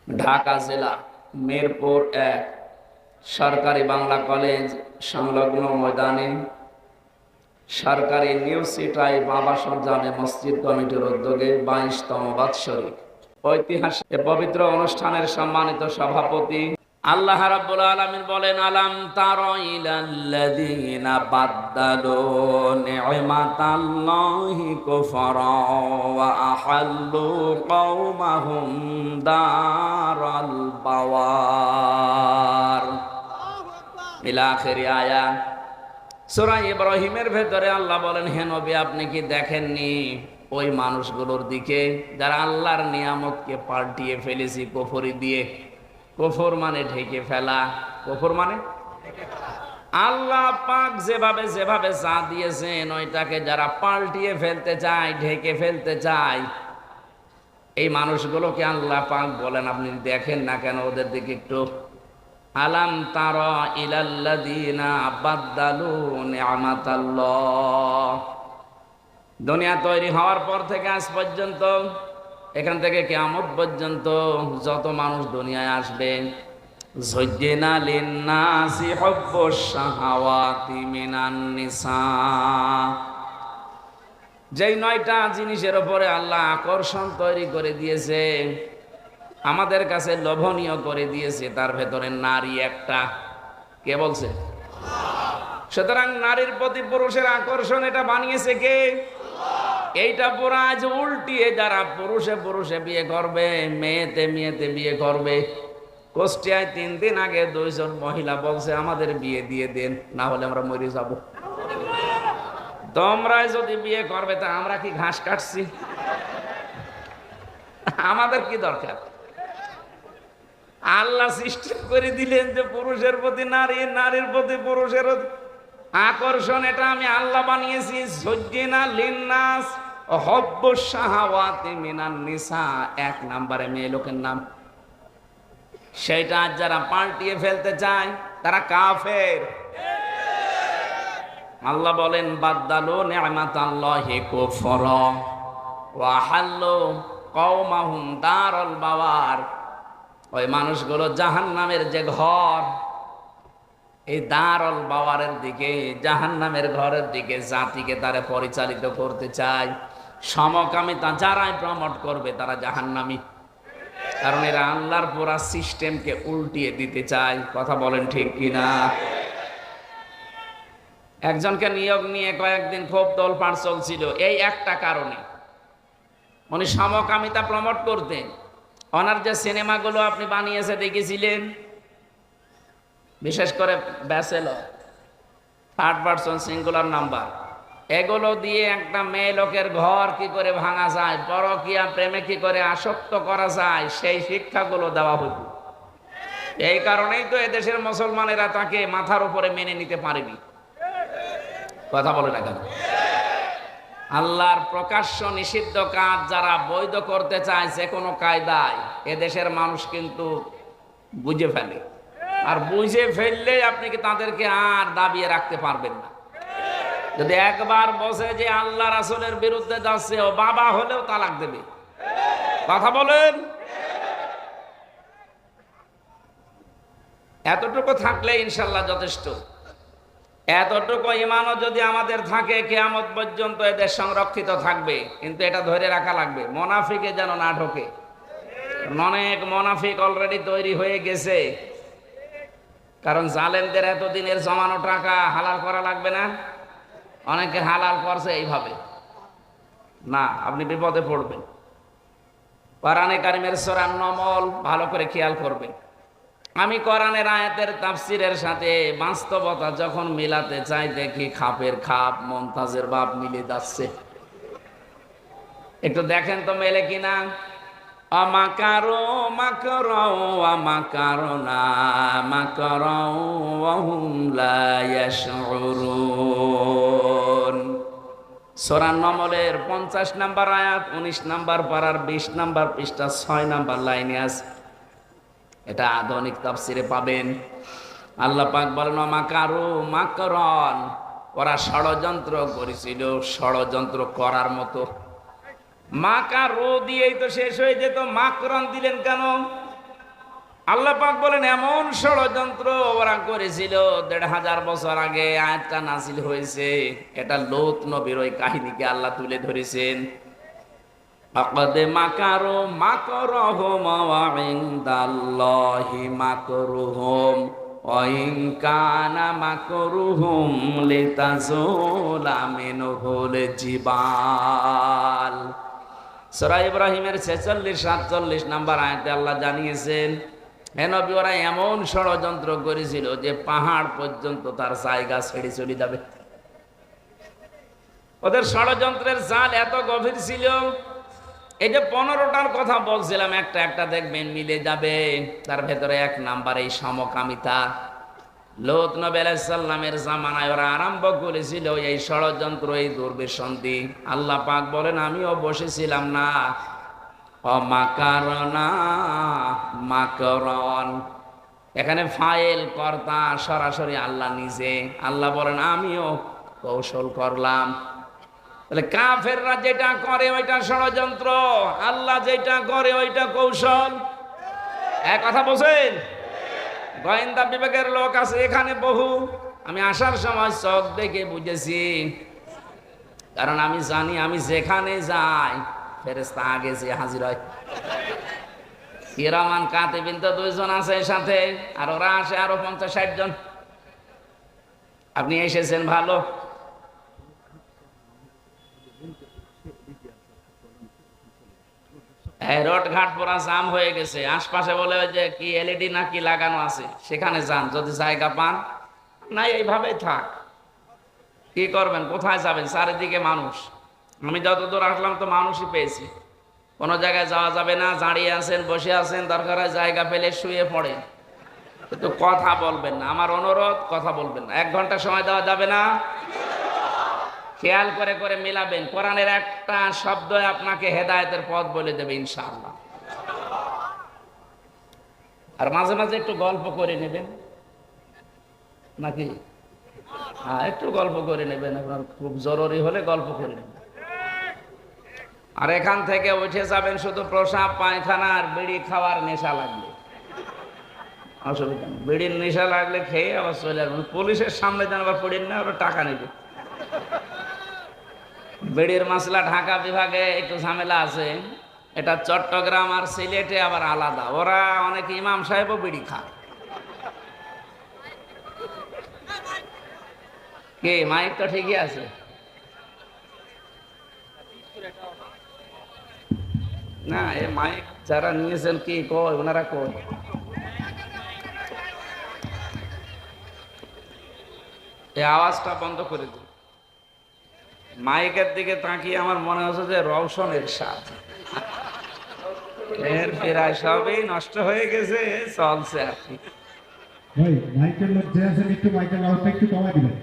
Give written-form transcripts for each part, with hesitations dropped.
ঢাকা জেলা মিরপুর ১ সরকারি বাংলা কলেজ সংলগ্ন ময়দানে সরকারি নিউ সিটাই বাবাসর জামে মসজিদ কমিটির উদ্যোগে ২২তম বাৎসরিক ঐতিহাসিক পবিত্র অনুষ্ঠানের সম্মানিত সভাপতি আল্লাহ রাব্বুল আলামিন বলেন, আলাম তারা ইলাল্লাযীনা বাদদালু নি'মাতাল্লাহি কুফরা ওয়া আহাল্লু কওমাহুম দারাল বাওয়ার ইলা আখিরি আয়াত। সূরা ইব্রাহিমের ভেতরে আল্লাহ বলেন, হে নবী আপনি কি দেখেননি ওই মানুষগুলোর দিকে যারা আল্লাহর নিয়ামতকে পাল্টিয়ে ফেলেছি কুফরি দিয়ে। কুফর মানে ঢেকে ফেলা, কুফর মানে আল্লাহ পাক যেভাবে যেভাবে যা দিয়েছেন ওইটাকে যারা পাল্টিয়ে ফেলতে চায়, ঢেকে ফেলতে চায়, এই মানুষগুলোকে আল্লাহ পাক বলেন আপনি দেখেন না কেন ওদের দিকে একটু। আলাম তারা ইলাল্লাযীনা বাদদালু নি'মাতাল্লাহ। দুনিয়া তৈরি হওয়ার পর থেকে আজ পর্যন্ত, এখান থেকে কিয়ামত পর্যন্ত যত মানুষ দুনিয়ায় আসবে, যুজ্জিনা লিন্নাসি হুব্বুশ শাহাওয়াতি মিনান নিসা, যেই ৯টা জিনিসের উপরে আল্লাহ আকর্ষণ তৈরি করে দিয়েছে, আমাদের কাছে লোভনীয় করে দিয়েছে, তার ভেতরে নারী একটা। কে বলছে? সুতরাং নারীর প্রতি পুরুষের আকর্ষণ এটা বানিয়েছে কে? এইটা পুরো আজ উল্টিয়ে যারা পুরুষে পুরুষে বিয়ে করবে, মেয়েতে মেয়েতে বিয়ে করবে। কুষ্টিয়ায় ৩ দিন আগে ২ জন মহিলা বলছে আমাদের বিয়ে দিয়ে দেন, না হলে আমরা মরে যাব। তোমরা যদি বিয়ে করবে তা আমরা কি ঘাস কাটছি? আমাদের কি দরকার? আল্লাহ সিস্টেম করে দিলেন যে পুরুষের প্রতি নারী, নারীর প্রতি পুরুষের আকর্ষণ, এটা আমি আল্লাহ বানিয়েছি। যুজ্জিনা লিন্নাস হুব্বুশ শাহাওয়াতি মিনান নিসা, ১ নম্বরে মেয়ে লোকের নাম। সেইটা যারা পাল্টিয়ে ফেলতে চায় তারা কাফের। আল্লাহ বলেন বাদদালু নি'মাতাল্লাহি কুফরা ওয়া হাল্লু কওমাহুম দারাল বাওয়ার। ওই মানুষগুলো জাহান্নামের যে ঘর, এই দারুল বাওয়ারের দিকে, জাহান্নামের ঘরের দিকে জাতিকে তারা পরিচালিত করতে চায়। সমকামিতা যারাই প্রমোট করবে তারা জাহান্নামী, কারণ এরা আল্লাহর পুরা সিস্টেমকে উল্টিয়ে দিতে চায়। কথা বলেন ঠিক কিনা? একজনকে নিয়োগ নিয়ে কয়েকদিন খুব তোলপাড় চলছিল এই একটা কারণে, উনি সমকামিতা প্রমোট করতেন। ওনার যে সিনেমাগুলো আপনি বানিয়েছে দেখেছিলেন, বিশেষ করে bachelor, 3rd person singular number, এগুলো দিয়ে একটা মেয়ে লোকের ঘর কি করে ভাঙা যায়, পরকীয়া প্রেমে কি করে আসক্ত করা যায়, সেই শিক্ষাগুলো দেওয়া হতো। এই কারণেই তো এদেশের মুসলমানেরা তাকে মাথার উপরে মেনে নিতে পারেনি। কথা বলে না কেন? আল্লাহর প্রকাশ্য নিষিদ্ধ কাজ যারা বৈধ করতে চায় যে কোনো কায়দায়, এদেশের মানুষ কিন্তু বুঝে ফেলে। আর বুঝে ফেললে আপনি কি তাদেরকে আর দাবিয়ে রাখতে পারবেন না। যদি একবার বসে যে আল্লাহ রাসূলের বিরুদ্ধে যাচ্ছে, ও বাবা হলেও তালাক দেবে। কথা বলেন। এতটুকু থাকলে ইনশাল্লাহ যথেষ্ট। এতটুকু ঈমানও যদি আমাদের থাকে, কিয়ামত পর্যন্ত এদের সংরক্ষিত থাকবে। কিন্তু এটা ধরে রাখা লাগবে, মুনাফিকে যেন না ঢোকে। অনেক মুনাফিক অলরেডি তৈরি হয়ে গেছে, কারণ জালেমদের এতদিনের জমানো টাকা হালাল করা লাগবে না। অনেকে হালাল করছে এইভাবে, না আপনি বিপদে পড়বেন। কোরআনে কারিমের সূরা নমল ভালো করে খেয়াল করবেন। আমি কোরআনের আয়াতের তাফসিরের সাথে বাস্তবতা যখন মিলাতে চাই, দেখি খাপের খাপ মমতাজের বাপ মিলে যাচ্ছে। একটু দেখেন তো মেলে কিনা। আমাকারো মাকরো আমাকারনা মাকরো ওয়া হুম লা ইয়াশউরুন। সূরা নমলের 50 নম্বর আয়াত, 19 নম্বর পারার 20 নম্বর পৃষ্ঠা 6 নম্বর লাইনে আছে। এটা আধুনিক তাফসিরে পাবেন। আল্লাহ পাক বলেন মাকারু মাকরন, ওরা ষড়যন্ত্র করেছিল ষড়যন্ত্র করার মতো। মাকারু দিয়েই তো শেষ হয়ে যেত, মাকরন দিলেন কেন? আল্লাহ পাক বলেন এমন ষড়যন্ত্র ওরা করেছিল ১৫০০ বছর আগে আয়াতটা নাজিল হয়েছে। এটা লূত নবীর ওই কাহিনীকে আল্লাহ তুলে ধরেছেন। আকাদ মাকারু মাকরহুম ওয়া ইনদাল্লাহি মাকরুহুম ওয়া ইন কানা মাকরুহুম লিতাজুলা মিনহুল জিবাল। সূরা ইব্রাহিমের ৪৬-৪৭ নাম্বার আয়াতে আল্লাহ জানিয়েছেন, হে নবী, ওরা এমন ষড়যন্ত্র করেছিল যে পাহাড় পর্যন্ত তার জায়গা ছেড়ে চলে যাবে। ওদের ষড়যন্ত্রের জাল এত গভীর ছিল। এই যে ১৫টার কথা বলছিলাম, একটা একটা দেখবেন মিলে যাবে। তার ভেতরে ১ নাম্বার এই সমকামিতা। লূত নবী আলাইহিস সালামের জামানায় ওরা আরম্ভ করেছিল এই ষড়যন্ত্র, এই দুর্বিসন্ধি। আল্লাহ পাক বলেন আমিও বসেছিলাম না। অমাকারনা মাকরন, এখানে ফাইল কর্তা সরাসরি আল্লাহ নিজে। আল্লাহ বলেন আমিও কৌশল করলাম। তাহলে কাফেররা যেটা করে ওইটা ষড়যন্ত্র, আল্লাহ যেটা করে ওইটা কৌশল। এক কথা বলছেন? গোয়েন্দা বিভাগের লোক আছে এখানে বহু। আমি আসার সময় চোখ দেখে বুঝেছি, কারণ আমি জানি আমি যেখানে যাই ফেরেশতা আগে যে হাজির হয়। কিরামান কাতিবিন তো 2 জন আছে সাথে, আর ওরা আসে আরো 50-60 জন। আপনি এসেছেন ভালো। রোড ঘাট পুরা জাম হয়ে গেছে। আশপাশে বলে ওই যে কি এলইডি না কি লাগানো আছে, সেখানে যান যদি জায়গা পান। না এইভাবেই থাক, কি করবেন, কোথায় যাবেন? চারিদিকে মানুষ। আমি যতদূর আসলাম তো মানুষই পেয়েছি। কোনো জায়গায় যাওয়া যাবে না, দাঁড়িয়ে আছেন, বসে আছেন, দরকার হয় জায়গা পেলে শুয়ে পড়েন, কিন্তু কথা বলবেন না। আমার অনুরোধ, কথা বলবেন না। 1 ঘন্টা সময় দেওয়া যাবে না। খেয়াল করে করে মিলাবেন। কোরআনের একটা শব্দ আপনাকে হেদায়েতের পথ বলে দেবে ইনশাআল্লাহ। আর মাঝে মাঝে একটু গল্প করে নেবেন, নাকি? হ্যাঁ, একটু গল্প করে নেবেন। আপনার খুব জরুরি হলে গল্প করে নেবেন। আর এখান থেকে উঠে যাবেন শুধু প্রসাব পায়খানা আর বিড়ি খাওয়ার নেশা লাগবে। অসুবিধা নেই, বিড়ির নেশা লাগলে খেয়ে আবার চলে আসবেন। পুলিশের সামনে যেন আবার পড়েন না, আবার টাকা নেবে। বিড়ির মাসলা ঢাকা বিভাগে একটু ঝামেলা আছে। এটা চট্টগ্রাম আর সিলেটে আবার আলাদা। ওরা অনেক ইমাম সাহেবও বিড়ি খায়। কে মাইক তো ঠিকই আছে না? এ মাইক যারা নিয়েছেন কি কয়, ওনারা কয় এই আওয়াজটা বন্ধ করে দিন। মাইকের দিকে তাকিয়ে আমার মনে হচ্ছে যে রওশনের স্বাদ এর প্রায় সবই নষ্ট হয়ে গেছে, চলছে আর কি। ভাই মাইকের মধ্যে আছেন, একটু মাইকের আওয়াজটা একটু কমাই দিবেন।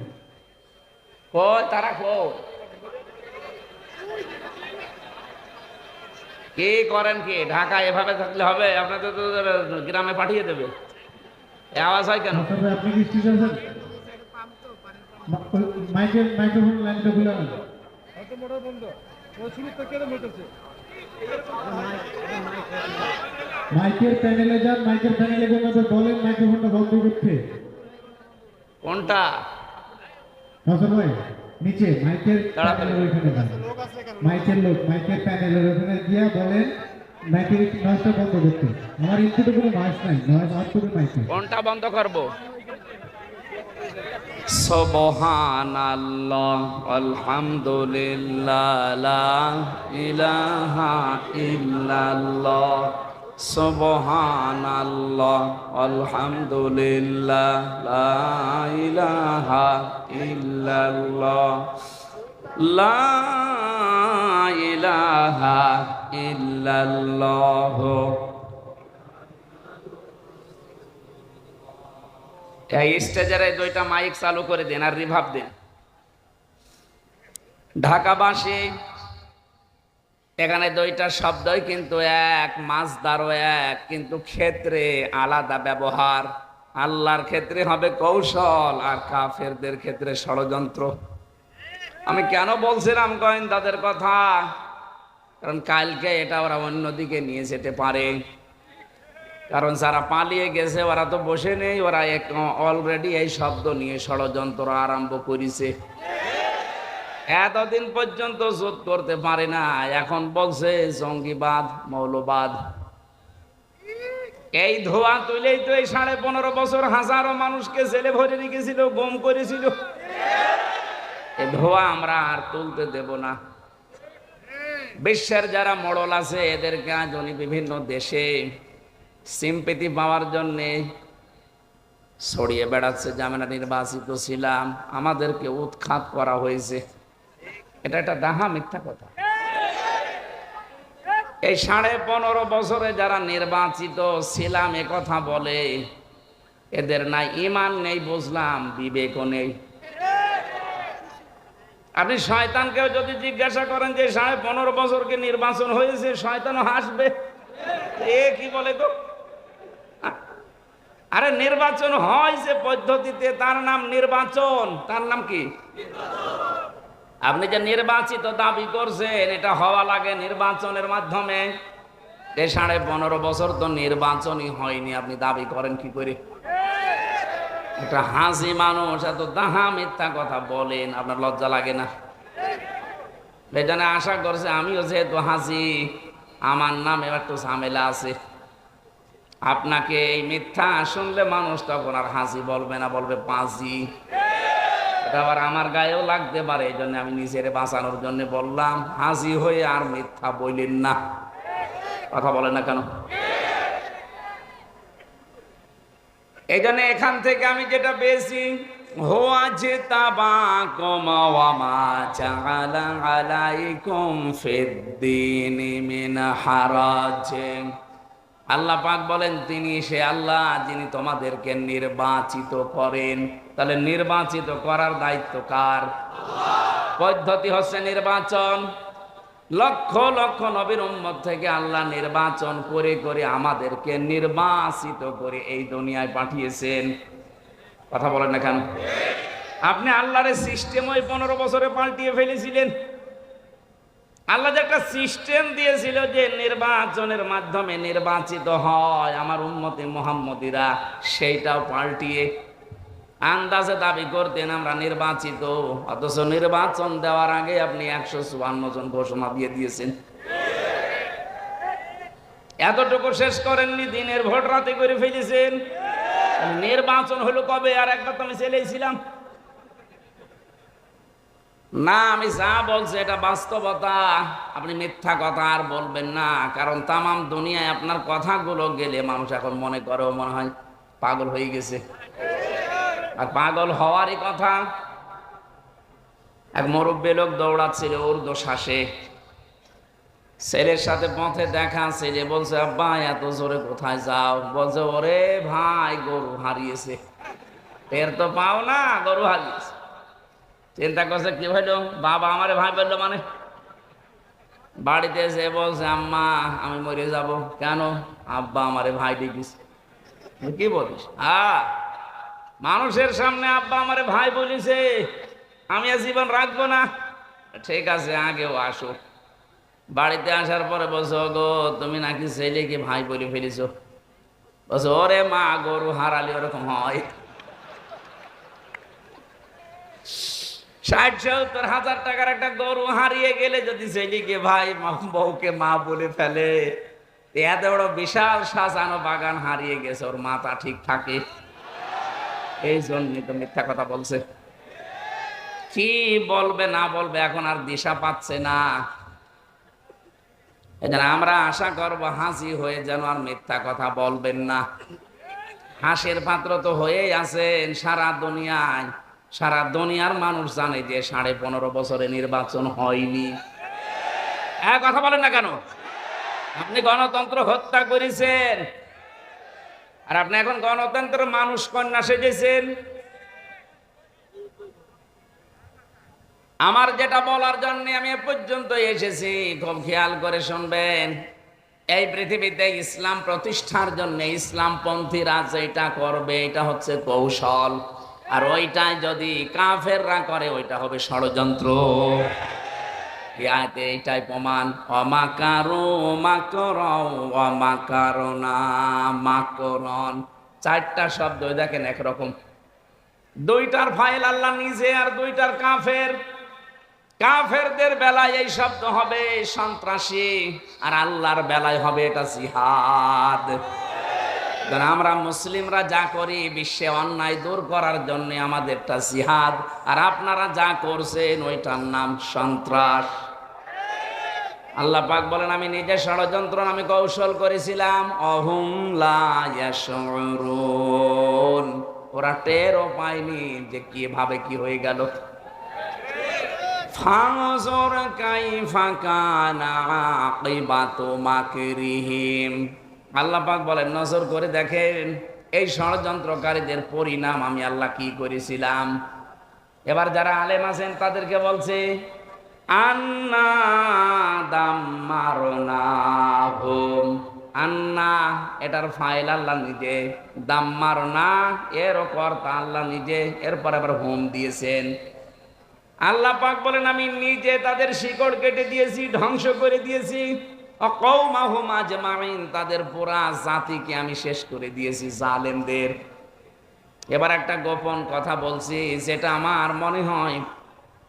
কই তারা কই? কি করেন কি? ঢাকা এভাবে থাকলে হবে? আপনাদের তো গ্রামে পাঠিয়ে দেবে। এই আওয়াজ হয় কেন? আচ্ছা ভাই, আপনি কি স্টেশন আছেন? মাইকের মাইক্রোফোন লাইনটা খুলে নেন। অত মোটর বন্ধ ও শুরু তো কেন মেটেছে মাইকের প্যানেলে যান, মাইকের প্যানেলে গিয়ে আমাদের বলেন মাইক্রোফোনটা বন্ধ করতে। কোনটা? হাসান ভাই নিচে মাইকের তাড়াতাড়ি। প্যানেলের ওইখানে যান। মাইকের লোক মাইকের প্যানেলের ওখানে গিয়া বলেন মাইকের নয়েজটা বন্ধ করতে। আমার ইনপুটে কোনো নয়েজ নাই, নয়েজ আউটপুটে মাইকে। কোনটা বন্ধ করব? সুবহানাল্লাহ আলহামদুলিল্লাহ লা ইলাহা ইল্লাল্লাহ। সুবহানাল্লাহ আলহামদুলিল্লাহ লা ইলাহা ইল্লাল্লাহ লা ইলাহা ইল্লাল্লাহ। এই স্টেজের এই 2টা মাইক চালু করে দেন আর রিভাব দেন। ঢাকাবাসী, এখানে 2টা শব্দই কিন্তু এক, মাসদারও এক, কিন্তু ক্ষেত্রে আলাদা ব্যবহার। আল্লাহর ক্ষেত্রে হবে কৌশল আর কাফেরদের ক্ষেত্রে ষড়যন্ত্র। আমি কেন বলছিলাম গোয়েন্দাদের কথা? কারণ কালকে এটা ওরা অন্যদিকে নিয়ে যেতে পারে। কারণ যারা পালিয়ে গেছে ওরা তো বসে নেই, ওরা অলরেডি এই শব্দ নিয়ে ষড়যন্ত্র আরম্ভ করেছে। এতদিন পর্যন্ত জোট করতে পারে না, এখন বলছে জঙ্গিবাদ, মৌলবাদ। এই ধোয়া তুলেই তো এই 15.5 বছর হাজারো মানুষকে জেলে ভরে রেখেছিল, গুম করেছিল। এই ধোয়া আমরা আর তুলতে দেব না। বিশ্বের যারা মডল আছে এদেরকে আজ উনি বিভিন্ন দেশে সিম্পেথি পাওয়ার জন্যে ছড়িয়ে বেড়াচ্ছে যে আমরা নির্বাচিত ছিলাম, আমাদেরকে উৎখাত করা হয়েছে। এটা একটা ডাহা মিথ্যা কথা। এই 15.5 বছরে যারা নির্বাচিত ছিলাম এ কথা বলে, এদের নাই ঈমান নেই বুঝলাম, বিবেকও নেই। আপনি শয়তানকেও যদি জিজ্ঞাসা করেন যে 15.5 বছরকে নির্বাচন হয়েছে, শয়তানও হাসবে। এ কি বলে তো? আরে নির্বাচন হয় যে পদ্ধতিতে, তার নাম নির্বাচন। তার নাম কি? আপনি যে নির্বাচিত দাবি করছেন, এটা হওয়া লাগে নির্বাচনের মাধ্যমে। এই 15.5 বছর তো নির্বাচনই হয়নি, আপনি দাবি করেন কি করে? একটা হাসি মানুষ এত দাহা মিথ্যা কথা বলেন, আপনার লজ্জা লাগে না? এই জন্য আশা করছে আমিও যেহেতু হাসি, আমার নামে একটু ঝামেলা আছে। আপনাকে এই মিথ্যা শুনলে মানুষ তখন আর হাসি বলবে না, বলবে পাজি। এটা আবার আমার গায়েও লাগতে পারে, এই জন্য আমি নিজের বাঁচানোর জন্য বললাম হাসি হয়ে আর মিথ্যা বললেন না। কথা বলেন না কেন? এই জন্য এখান থেকে আমি যেটা পেয়েছি, হোয়া যে তাবাকুম ওয়া মা জাআলা আলাইকুম ফিদ্দীনি মিন হারাজ। আল্লাহ পাক বলেন তিনি সে আল্লাহ যিনি তোমাদেরকে নির্বাচিত করেন। তাহলে নির্বাচিত করার দায়িত্ব কার? পদ্ধতি হচ্ছে নির্বাচন। লক্ষ লক্ষ নবীর উম্মত থেকে আল্লাহ নির্বাচন করে করে আমাদেরকে নির্বাচিত করে এই দুনিয়ায় পাঠিয়েছেন। কথা বলেন না কেন? আপনি আল্লাহর সিস্টেম ওই 15 বছরে পাল্টিয়ে ফেলেছিলেন। আল্লাহ যে একটা সিস্টেম দিয়েছিল যে নির্বাচনের মাধ্যমে নির্বাচিত হয় আমার উম্মতে মুহাম্মদীরা, সেইটাও পাল্টিয়ে আন্দাজে দাবি করতেন আমরা নির্বাচিত, অথচ নির্বাচন দেওয়ার আগে আপনি 154 জন ঘোষণা দিয়ে দিয়েছেন। এতটুকু শেষ করেননি, দিনের ভোট রাতে করে ফেলেছেন। নির্বাচন হলো কবে? আর একবার তো আমি ছেলেছিলাম না। আমি যা বলছি এটা বাস্তবতা, আপনি মিথ্যা কথা আর বলবেন না। কারণ তামাম দুনিয়ায় আপনার কথাগুলো গেলে মানুষ এখন মনে করে মনে হয় পাগল হয়ে গেছে। আর পাগল হওয়ারই কথা। এক মুরব্বী লোক দৌড়াচ্ছিল উর্দু শ্বাসে, ছেলের সাথে পথে দেখা, ছেলে বলছে আব্বা এত জোরে কোথায় যাও? বলছে ওরে ভাই গরু হারিয়েছে। এর তো পাও না, গরু হারিয়েছে। চিন্তা করছে কি হইল, বাবা আমারে ভাই বললো মানে? বাড়িতে এসে বলছে আম্মা আমি মরে যাব। কেন? আব্বা আমারে ভাই ডেকেছে। কি বলিস? মানুষের সামনে আব্বা আমারে ভাই বলিছে, আমি আর জীবন রাখবো না। ঠিক আছে আগেও আসো। বাড়িতে আসার পরে বলছো গো তুমি নাকি ছেলেকে ভাই বলে ফেলেছো। বলছো ওরে মা গরু হারালে ওরকম হয়। 60-70 হাজার টাকার একটা গরু হারিয়ে গেলে যদি ছেলেকে ভাই, বউকে মা বলে ফেলে, এত বড় বিশাল সাজানো বাগান হারিয়ে গেছে, ওর মাথা ঠিক থাকে? এই জন্যই তো মিথ্যা কথা বলছে। কি বলবে না বলবে এখন আর দিশা পাচ্ছে না। এজন্য আমরা আশা করব হাসি হয়ে যেন আর মিথ্যা কথা বলবেন না। হাসির পাত্র তো হয়েই আছেন সারা দুনিয়ায়। সারা দুনিয়ার মানুষ জানে যে 15.5 বছরে নির্বাচন হয়নি। কথা বলেন না কেন? আপনি গণতন্ত্র হত্যা করেছেন, আর আপনি এখন গণতন্ত্র মানুষ কন্যা সেজেছেন। আমার যেটা বলার জন্য আমি এ পর্যন্ত এসেছি, খুব খেয়াল করে শুনবেন। এই পৃথিবীতে ইসলাম প্রতিষ্ঠার জন্য ইসলামপন্থীরা যেটা করবে এটা হচ্ছে কৌশল, আর ওইটাই যদি কাফেররা করে ওইটা হবে ষড়যন্ত্র। এই আয়াতে এইটাই প্রমাণ। অমাকারু মাকরাও অমাকারনা মাকরন, চারটা শব্দ দেখেন একরকম। দুইটার ফাইল আল্লাহ নিজে আর দুইটার কাফের। কাফেরদের বেলায় এই শব্দ হবে সন্ত্রাসী, আর আল্লাহর বেলায় হবে এটা জিহাদ। কারণ আমরা মুসলিমরা যা করি বিশ্বে অন্যায় দূর করার জন্য আমাদেরটা জিহাদ, আর আপনারা যা করছেন ওইটার নাম সন্ত্রাস। আল্লাহ পাক বলেন আমি নিজে ষড়যন্ত্র আমি কৌশল করেছিলাম। অহুম লা ইয়াশউরুন, ওরা টেরও পায়নি যে কিভাবে কি হয়ে গেল। ফানজুর কাইফা কানা আকিবাতু মাকরিহিম, আল্লাহ পাক বলেন নজর করে দেখেন এই ষড়যন্ত্রকারীদের পরিণাম আমি আল্লাহ কি করেছিলাম। এবার যারা আলেম আছেন তাদেরকে বলছে আন্না দাম্মারনাহুম, আন্না এটার ফাইল আল্লাহ নিজে, দাম্মারনা এর কর্তা আল্লাহ নিজে, এরপর আবার হুম দিয়েছেন। আল্লাহ পাক বলেন আমি নিজে তাদের শিকড় কেটে দিয়েছি, ধ্বংস করে দিয়েছি। অকৌমাহুম আজমাইন, তাদের পুরা জাতিকে আমি শেষ করে দিয়েছি জালেমদের। এবার একটা গোপন কথা বলছি যেটা আমার মনে হয়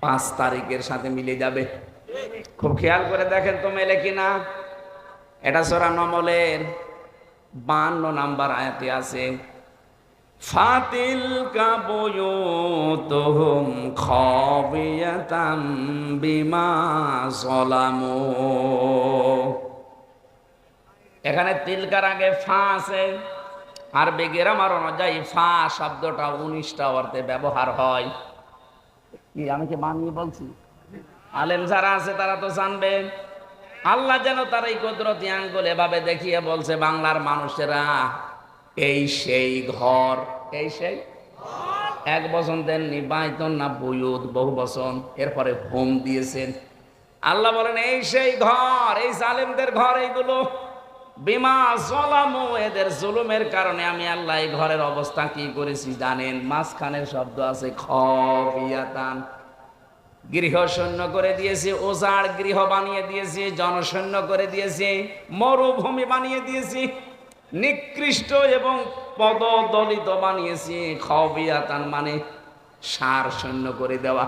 5 তারিখের সাথে মিলে যাবে। খুব খেয়াল করে দেখেন তো মেলে কিনা। এটা সূরা নমলের 52 নাম্বার আয়াতে আছে ফাতিলকা বুয়ুতুহুম খাবিয়াতাম বিমা যালামু। এখানে তিলকার আগে ফা আছে। আরবি গ্রামার অনুযায়ী ফা শব্দটা 19টা অর্থে ব্যবহার হয়। কি আমি কি বানিয়ে বলছি? আলেম যারা আছে তারা তো জানবেন। আল্লাহ যেন তার এই কুদরতি আঙ্গুল এভাবে দেখিয়ে বলছে বাংলার মানুষেরা এই সেই ঘর, এই সেই এক বচন দেননি, বাইতন না বুয়ুত বহু বচন, এরপরে হোম দিয়েছেন। আল্লাহ বলেন এই সেই ঘর, এই জালেমদের ঘর এইগুলো। বিমা যালামু, এদের জুলুমের কারণে আমি আল্লাহ এই ঘরের অবস্থা কি করেছি জানেন? মাঝখানের শব্দ আছে খাবিয়াতান, গৃহ শূন্য করে দিয়েছি, ওজাড় গৃহ বানিয়ে দিয়েছি, জনশূন্য করে দিয়েছি, মরুভূমি বানিয়ে দিয়েছি, নিকৃষ্ট এবং পদদলিত বানিয়েছি। খাবিয়াতান মানে সার শূন্য করে দেওয়া।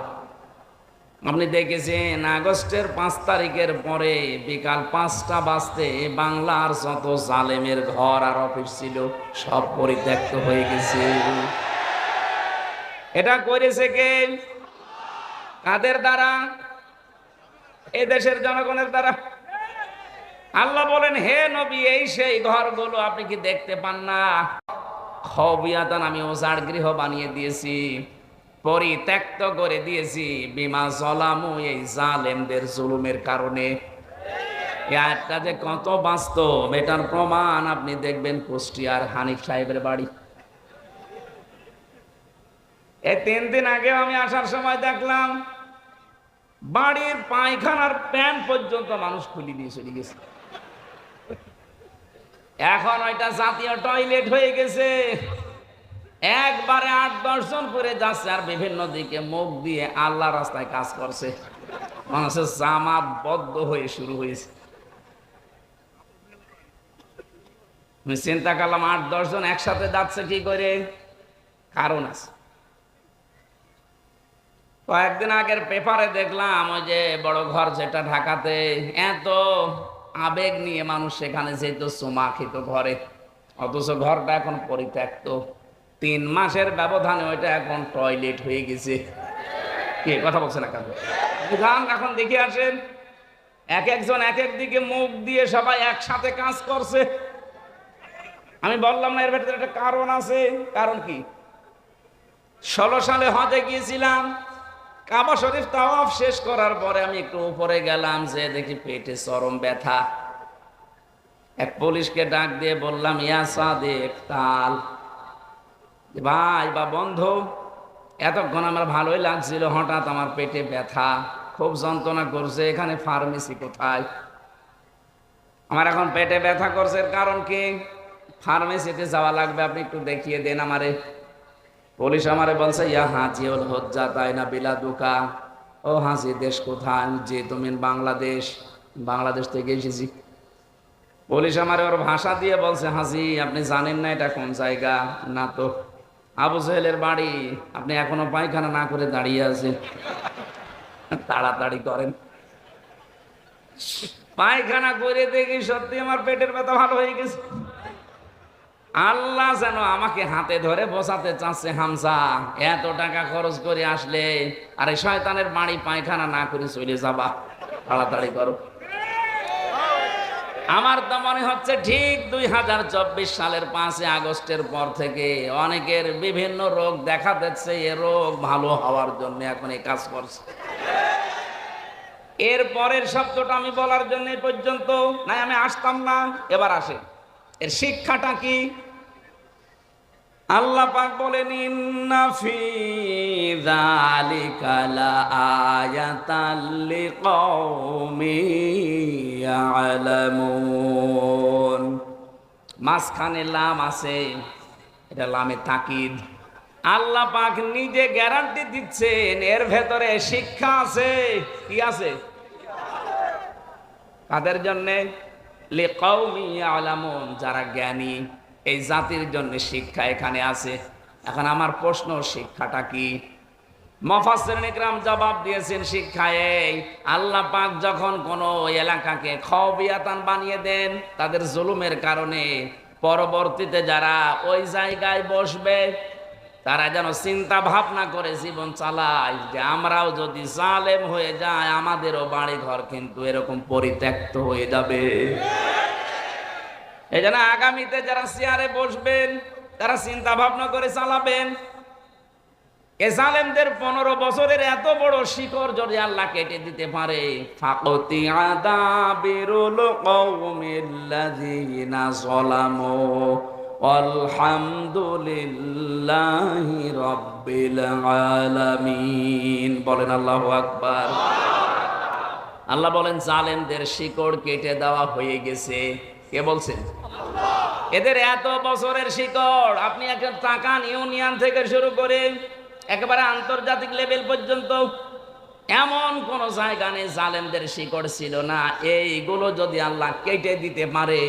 আপনি দেখেছেন আগস্টের 5 তারিখের পরে বিকাল 5টা বাজতে বাংলার যত জালেমের ঘর আর অফিস ছিল সব পরিত্যক্ত হয়ে গেছে। এটা করেছে কে? কাদের দ্বারা? এই দেশের জনগণের দ্বারা। আল্লাহ বলেন হে নবী এই সেই ঘরগুলো আপনি কি দেখতে পান না? খাবিয়াতান, আমি ওজাড় গৃহ বানিয়ে দিয়েছি, পরিত্যক্ত করে দিয়েছি। বিমা যালামু, এই জালেমদের জুলুমের কারণে। এই আয়াতটা যে কত বাস্তব এটার প্রমাণ আপনি দেখবেন কুষ্টিয়ার হানিফ সাহেবের বাড়ি। এই 3 দিন আগে আমি আসার সময় দেখলাম বাড়ির পায়খানার প্যান পর্যন্ত মানুষ খুলে দিয়ে চলে গেছে। এখন ওইটা জাতীয় টয়লেট হয়ে গেছে। একবারে 8-10 জন করে যাচ্ছে, আর বিভিন্ন দিকে মুখ দিয়ে আল্লাহ রাস্তায় কাজ করছে। মানুষের জামাত বদ্ধ হয়ে শুরু হয়েছে। আমি চিন্তা করলাম 8-10 জন একসাথে যাচ্ছে কি করে? কারণ আছে। কয়েকদিন আগের পেপারে দেখলাম ওই যে বড় ঘর যেটা ঢাকাতে, এত আবেগ নিয়ে মানুষ সেখানে যেত চুমা খেত ঘরে, অথচ ঘরটা এখন পরিত্যক্ত। 3 মাসের ব্যবধানে ওইটা এখন টয়লেট হয়ে গেছে। কি কথা বলছে না কেন? এখন দেখে আসেন এক একজন এক এক দিকে মুখ দিয়ে সবাই একসাথে কাজ করছে। আমি বললাম না এর ভেতরে একটা কারণ আছে। কারণ কি? 16 সালে হজে গিয়েছিলাম, কাবা শরীফ তাওয়াফ শেষ করার পরে আমি একটু উপরে গেলাম, যে দেখি পেটে চরম ব্যথা। এক পুলিশকে ডাক দিয়ে বললাম ইয়া সাদেক তাল, ভাই বা বন্ধু, এতক্ষণ আমার ভালোই লাগছিল, হঠাৎ আমার পেটে ব্যথা, খুব যন্ত্রণা করছে, এখানে ফার্মেসি কোথায়? আমার এখন পেটে ব্যথা করছে, কারণ কি? ফার্মেসিতে যাওয়া লাগবে, আপনি একটু দেখিয়ে দেন আমারে। পুলিশ আমারে বলছে ইয়া হাজিউল হজ্জা তাই না বিলাদুকা, ও হাসি দেশ কোথায়? যে তুমি বাংলাদেশ। বাংলাদেশ থেকে এসেছি। পুলিশ আমার ওর ভাষা দিয়ে বলছে, হাসি আপনি জানেন না এটা কোন জায়গা? না তো। আবু সাহেলের বাড়ি। আপনি এখনো পায়খানা না করে দাঁড়িয়ে আছেন, তাড়াতাড়ি করেন। পায়খানা করে দেখি সত্যি আমার পেটের ব্যথা ভালো হয়ে গেছে। আল্লাহ যেন আমাকে হাতে ধরে বসাতে চাচ্ছে, হামসা এত টাকা খরচ করে আসলে আরে শয়তানের বাড়ি পায়খানা না করে চলে যাবা, তাড়াতাড়ি করো। আমার তো মনে হচ্ছে ঠিক 2024 সালের 5 আগস্টের পর থেকে অনেকের বিভিন্ন রোগ দেখা দিচ্ছে, এ রোগ ভালো হওয়ার জন্য এখন এই কাজ করছে। এর পরের শব্দটা আমি বলার জন্য পর্যন্ত নাই আমি আসতাম না, এবার আসে। এর শিক্ষাটা কি? আল্লাহ পাক বলেন, ইন্না ফি যালিকা লাআয়াতাল লিকাওমিন ইয়ালামুন। মাঝখানে লাম আছে, এটা লামে তাকিদ। আল্লাহ পাক নিজে গ্যারান্টি দিচ্ছেন এর ভেতরে শিক্ষা আছে। কি আছে? কাদের জন্য? লিকাওমিন ইয়ালামুন, যারা জ্ঞানী, এই জাতির জন্য শিক্ষা এখানে আছে। এখন আমার প্রশ্ন, শিক্ষাটা কি? মুফাসসিরিন ইকরাম জবাব দিয়েছেন, শিক্ষা এই আল্লাহ পাক যখন কোনো এলাকাকে খাওয়াবিয়াতান বানিয়ে দেন তাদের জুলুমের কারণে, পরবর্তীতে যারা ওই জায়গায় বসবে তারা যেন চিন্তা ভাবনা করে জীবন চালায় যে আমরাও যদি জালেম হয়ে যায় আমাদেরও বাড়ি ঘর কিন্তু এরকম পরিত্যক্ত হয়ে যাবে। এই জন্য আগামীতে যারা চেয়ারে বসবেন তারা চিন্তা ভাবনা করে চালাবেন। এ জালেমদের 15 বছরের এত বড় শিকড় যদি আল্লাহ কেটে দিতে পারে, ফাকতি আদাবিরুল কওমিল্লাযিনা যালামু আলহামদুলিল্লাহি রাব্বিল আলামিন। বলেন আল্লাহু আকবার। আল্লাহ বলেন জালেমদের শিকড় কেটে দেওয়া হয়ে গেছে। কে বলছেন? এদের এত বছরের শিকড়। আপনি একটা তাকান, ইউনিয়ন থেকে শুরু করে একেবারে আন্তর্জাতিক লেভেল পর্যন্ত এমন কোন জায়গা নেই জালেমদের শিকড় ছিল না। এইগুলো যদি আল্লাহ কেটে দিতে পারে,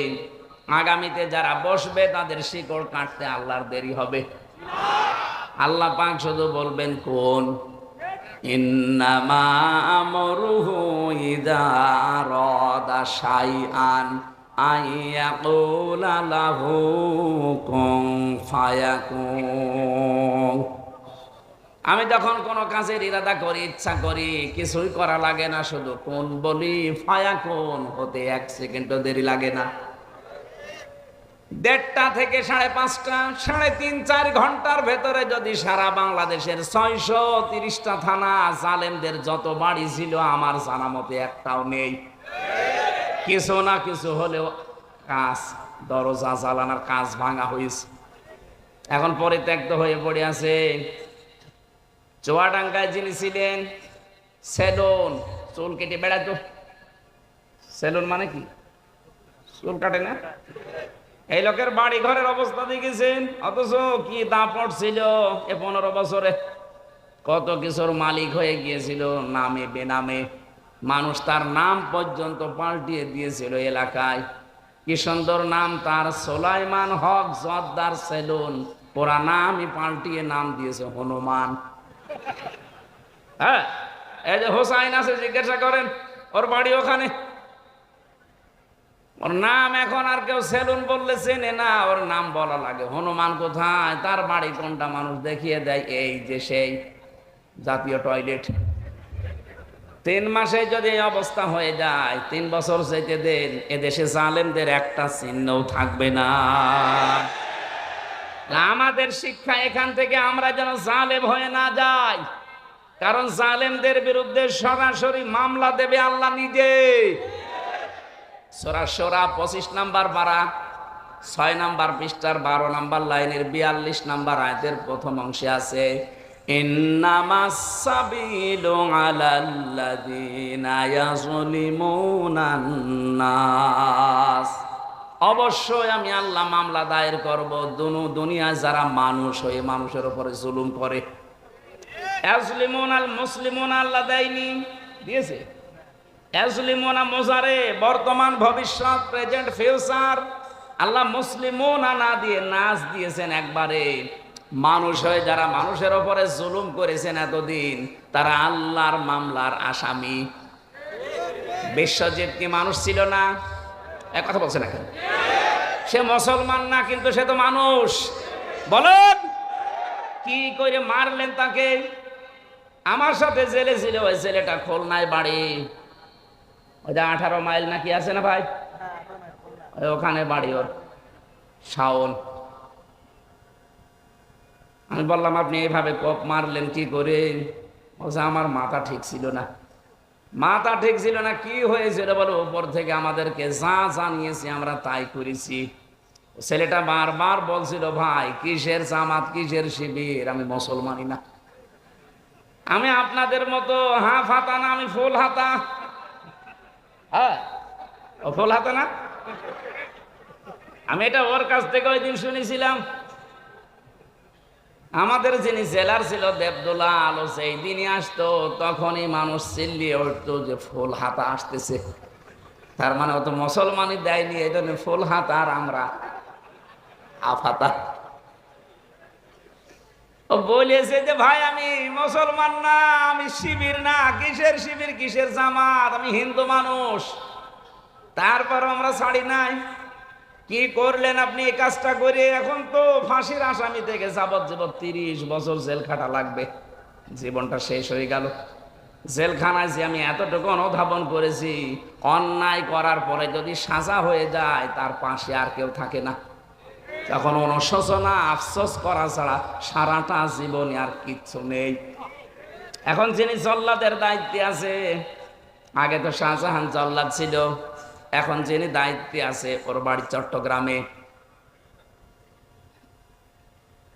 আগামীতে যারা বসবে তাদের শিকড় কাটতে আল্লাহর দেরি হবে। আল্লাহ পাক শুধু বলবেন কোন, ইন্নামা আমরুহু ইযা আরাদা শাইআন আইয়াকুলা লাহু কুন ফায়াকুন। আমি যখন কোনো কাজের ইরাদা করি, ইচ্ছা করি, কিছুই করা লাগে না, শুধু কোন বলি, ফায়াকুন হতে 1 সেকেন্ডও দেরি লাগে না। 1:30 থেকে 5:30, 3.5-4 ঘন্টার ভেতরে যদি সারা বাংলাদেশের 630টা থানা জালেমদের যত বাড়ি ছিল আমার জানা মতে একটাও নেই। কিছু না কিছু হলেও কাজ, দরজা জ্বালানোর কাজ ভাঙা হয়েছে, এখন পরিত্যক্ত হয়ে পড়ে আছে। চুয়াডাঙ্গায় যিনি ছিলেন, সেলুন, চুল কেটে বেড়াতো। সেলুন মানে কি? চুল কাটে না? এই লোকের বাড়ি ঘরের অবস্থা দেখেছেন? অথচ কি দাপট ছিল এ 15 বছরে। কত কিছুর মালিক হয়ে গিয়েছিল নামে বেনামে। মানুষ তার নাম পর্যন্ত পাল্টিয়ে দিয়েছিল এলাকায়। কি সুন্দর নাম তার, সোলাইমান হক জোয়ারদার সেলুন। পুরা নামই পাল্টিয়ে নাম দিয়েছে হনুমান। হ্যাঁ, এই যে হোসাইন আছে, জিজ্ঞাসা করেন, ওর বাড়ি ওখানে। ওর নাম এখন আর কেউ সেলুন বললে চেনে না, ওর নাম বলা লাগে। হনুমান কোথায়, তার বাড়ি কোনটা মানুষ দেখিয়ে দেয়, এই যে সেই জাতীয় টয়লেট। 3 মাসে যদি এই অবস্থা হয়ে যায়, 3 বছর যেতে দেন, এদেশে জালেমদের একটা চিহ্নও থাকবে না। আমাদের শিক্ষা এখান থেকে আমরা যেন জালেম হয়ে না যাই, কারণ জালেমদের বিরুদ্ধে সরাসরি মামলা দেবে আল্লাহ নিজে। সূরা শূরা 25 নম্বর পারা 6 নম্বর পৃষ্ঠার 12 নম্বর লাইনের 42 নম্বর আয়াতের প্রথম অংশে আছে, ইন্নামাস সাবিলু আলাল্লাযিনা ইয়াযলিমুনান নাস। অবশ্যই আমি আল্লাহ মামলা দায়ের করব দুনিয়ায় যারা মানুষ হয়ে মানুষের উপরে জুলুম করে। ইয়াজলিমুন আল মুসলিমুন আল্লাহ দেয়নি, দিয়েছে। ইয়াজলিমুনা মোজারে, বর্তমান ভবিষ্যৎ প্রেজেন্ট ফিউচার। আল্লাহ মুসলিমুনা না দিয়ে নাস দিয়েছেন একবারে। মানুষ হয়ে যারা মানুষের ওপরে জুলুম করেছেন এতদিন, তারা আল্লাহর মামলার আসামি। বিশ্বজিৎ কি মানুষ ছিল না? এক কথা বলছে না কেন? সে মুসলমান না, কিন্তু সে তো মানুষ। বলেন কি করে মারলেন তাকে? আমার সাথে জেলে ছিল ওই ছেলেটা, খুলনায় বাড়ি, ওই যে 18 মাইল নাকি আছে না ভাই, ওখানে বাড়ি ওর, শাওন। আমি বললাম আপনি এইভাবে কোপ মারলেন কি করে? বলছে আমার মাথা ঠিক ছিল না। মাথা ঠিক ছিল না, কি হয়েছিল বলো? উপর থেকে আমাদেরকে যা জানিয়েছি আমরা তাই করেছি। ছেলেটা বারবার বলছিল ভাই কিসের জামাত, কিসের শিবির, আমি মুসলমানই না। আমি আপনাদের মতো হাফ হাতা না, আমি ফুল হাতা। হ্যাঁ, ও ফুল হাতা না। আমি এটা ওর কাছ থেকে ওই দিন শুনেছিলাম। আমাদের যিনি জেলার ছিল দেবদুল্লাহ আলো, সেই দিনই আসতো, তখনই মানুষ চিল্লিয়ে উঠতো যে ফুল হাতা আসতেছে। তার মানে ও তো মুসলমানই দেয়নি, এই জন্য ফুল হাতা আর আমরা হাফ হাতা। ও বলেছে যে ভাই আমি মুসলমান না, আমি শিবির না। কিসের শিবির, কিসের জামাত, আমি হিন্দু মানুষ। তারপর আমরা ছাড়ি নাই। কি করলেন আপনি এই কাজটা করে? এখন তো ফাঁসির আসামি থেকে যাবজ্জীবন 30 বছর জেল খাটা লাগবে। জীবনটা শেষ হয়ে গেল জেলখানায়। যে আমি এতটুকু অনুধাবন করেছি, অন্যায় করার পরে যদি সাজা হয়ে যায়, তার পাশে আর কেউ থাকে না। তখন অনুশোচনা আফসোস করা ছাড়া সারাটা জীবনে আর কিচ্ছু নেই। এখন যিনি জল্লাদের দায়িত্বে আছে, আগে তো শাহজাহান জল্লাদ ছিল, এখন যিনি দায়িত্বে আছে ওর বাড়ি চট্টগ্রামে।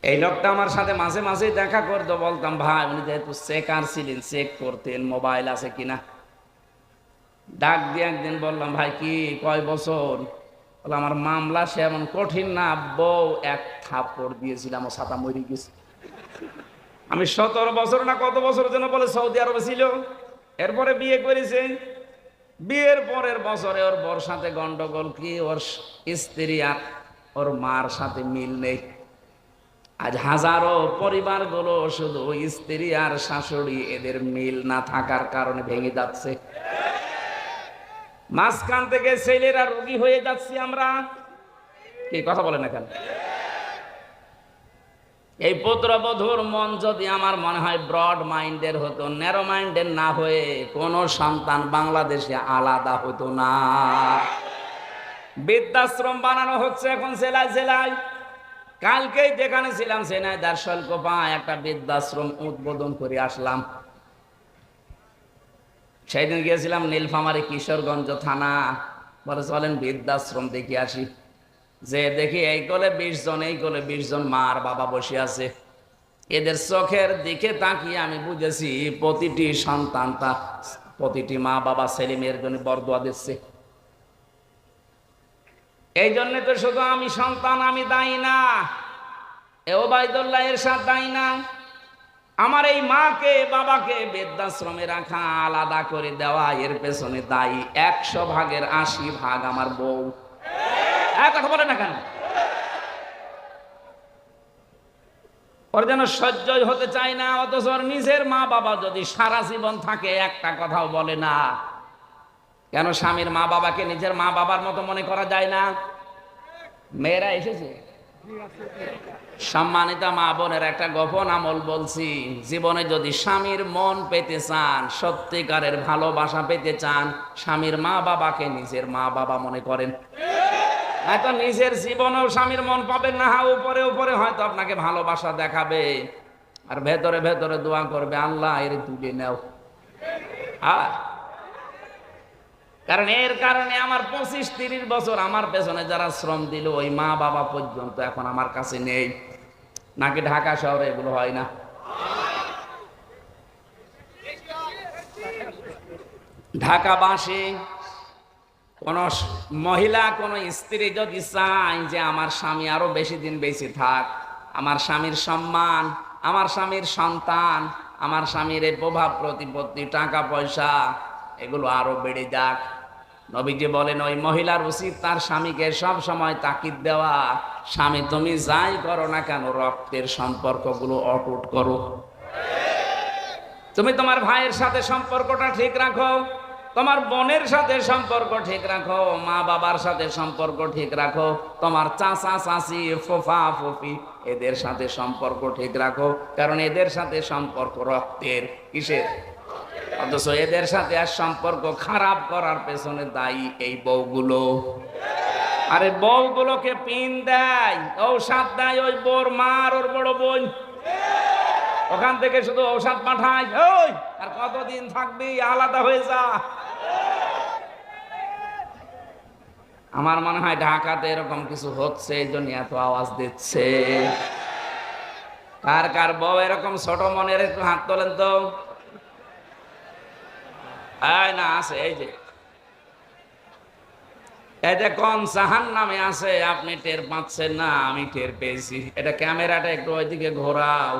এই লোকটা আমার সাথে মাঝে মাঝে দেখা করতো। বলতাম ভাই, উনি যেহেতু চেকার ছিলেন, চেক করতেন মোবাইল আছে কিনা। ডাক দিয়ে একদিন বললাম ভাই কি কয় বছর? বলে আমার মামলা সে এমন কঠিন না, বউ এক থাপ্পড় দিয়েছিলাম, ও ছাতা মরে গেছে। আমি 17 বছর না কত বছর যেন বলে সৌদি আরবে ছিল, এরপরে বিয়ে করেছে। বিয়ের পরের বছরে ওর বর সাথে গন্ডগোল, কি ওর স্ত্রী আর ওর মার সাথে মিল নেই। আজ হাজারো পরিবারগুলো শুধু স্ত্রী আর শাশুড়ি, এদের মিল না থাকার কারণে ভেঙে যাচ্ছে। মাঝখান থেকে ছেলেরা রোগী হয়ে যাচ্ছি আমরা। কি কথা বলেন না কেন? এই পুত্রবধূর মন যদি আমার মনে হয় ব্রড মাইন্ডের হতো, ন্যারো মাইন্ডের না হয়ে, কোন সন্তান বাংলাদেশে আলাদা হতো না। বৃদ্ধাশ্রম বানানো হচ্ছে এখন জেলায় জেলায়। কালকেই যেখানে ছিলাম ঝিনাইদহ শৈলকুপায় একটা বৃদ্ধাশ্রম উদ্বোধন করে আসলাম। সেদিন গিয়েছিলাম নীলফামারী কিশোরগঞ্জ থানা। বলে চলেন বৃদ্ধাশ্রম দেখে আসি। যে দেখি এই কোলে 20 জন, এই কোলে 20 জন মা আর বাবা বসে আছে। এদের চোখের দিকে তাকিয়ে আমি বুঝেছি প্রতিটি সন্তান, তা প্রতিটি মা বাবা ছেলে মেয়ের জন্য বরদোয়া দিচ্ছে। এই জন্য তো শুধু আমি সন্তান, আমি দায়ী না, এ ওবায়দুল্লাহ এরশাদ দায়ী না। আমার এই মাকে বাবাকে বৃদ্ধাশ্রমে রাখা, আলাদা করে দেওয়া, এর পেছনে দায়ী 100 ভাগের 80 ভাগ আমার বউ। এক কথা বলে না কেন? ওর যেন সহ্যই হতে চায় না, অথচ ওর নিজের মা বাবা যদি সারা জীবন থাকে একটা কথাও বলে না। কেন স্বামীর মা বাবাকে নিজের মা বাবার মতো মনে করা যায় না? মেয়েরা এসেছে। সম্মানিত মা বোনের একটা গোপন আমল বলছি, জীবনে যদি স্বামীর মন পেতে চান, সত্যিকারের ভালোবাসা পেতে চান, স্বামীর মা বাবাকে নিজের মা বাবা মনে করেন। হয়তো নিজের জীবনেও স্বামীর মন পাবেন না, উপরে উপরে হয়তো আপনাকে ভালোবাসা দেখাবে, আর ভেতরে ভেতরে দোয়া করবে আল্লাহ এর তুলে নাও। কারণ এর কারণে আমার 25-30 বছর আমার পেছনে যারা শ্রম দিল, ওই মা বাবা পর্যন্ত এখন আমার কাছে নেই। নাকি ঢাকা শহরে এগুলো হয় না? ঢাকাবাসী কোন মহিলা, কোন স্ত্রী যদি চায় যে আমার স্বামী আরো বেশি দিন বেঁচে থাক, আমার স্বামীর সম্মান, আমার স্বামীর সন্তান, আমার স্বামীর এই প্রভাব প্রতিপত্তি, টাকা পয়সা এগুলো আরো বেড়ে যাক। নবীজি বলেন ওই মহিলার উচিত তার স্বামীকে সব সময় তাকিদ দেওয়া, স্বামী তুমি যাই করো না কেন রক্তের সম্পর্কগুলো অটুট করো। তুমি তোমার ভাইয়ের সাথে সম্পর্কটা ঠিক রাখো, তোমার বোনের সাথে সম্পর্ক ঠিক রাখো, মা বাবার সাথে সম্পর্ক ঠিক রাখো, তোমার চাচা চাচি ফুফা ফুফি এদের সাথে সম্পর্ক ঠিক রাখো, কারণ এদের সাথে সম্পর্ক রক্তের। কিসের? অথচ এদের সাথে আর সম্পর্ক খারাপ করার পেছনে দায়ী এই বউগুলো। আরে বউগুলোকে পিন দেয়, ঔষধ দেয় ওই বোর মার, ওর বড় বোন, ওখান থেকে শুধু ঔষধ পাঠায়, ওই আর কতদিন থাকবি, আলাদা হয়ে যা। আমার মনে হয় ঢাকাতে এরকম কিছু হচ্ছে, এই জন্য এত আওয়াজ দিচ্ছে। কার কার বউ এরকম ছোট মনের, একটু হাত তোলেন তো। না আছে, এই যে কোন জাহান নামে আছে আপনি টের পাচ্ছেন না, আমি টের পেয়েছি। এটা ক্যামেরাটা একটু ওইদিকে ঘোরাও।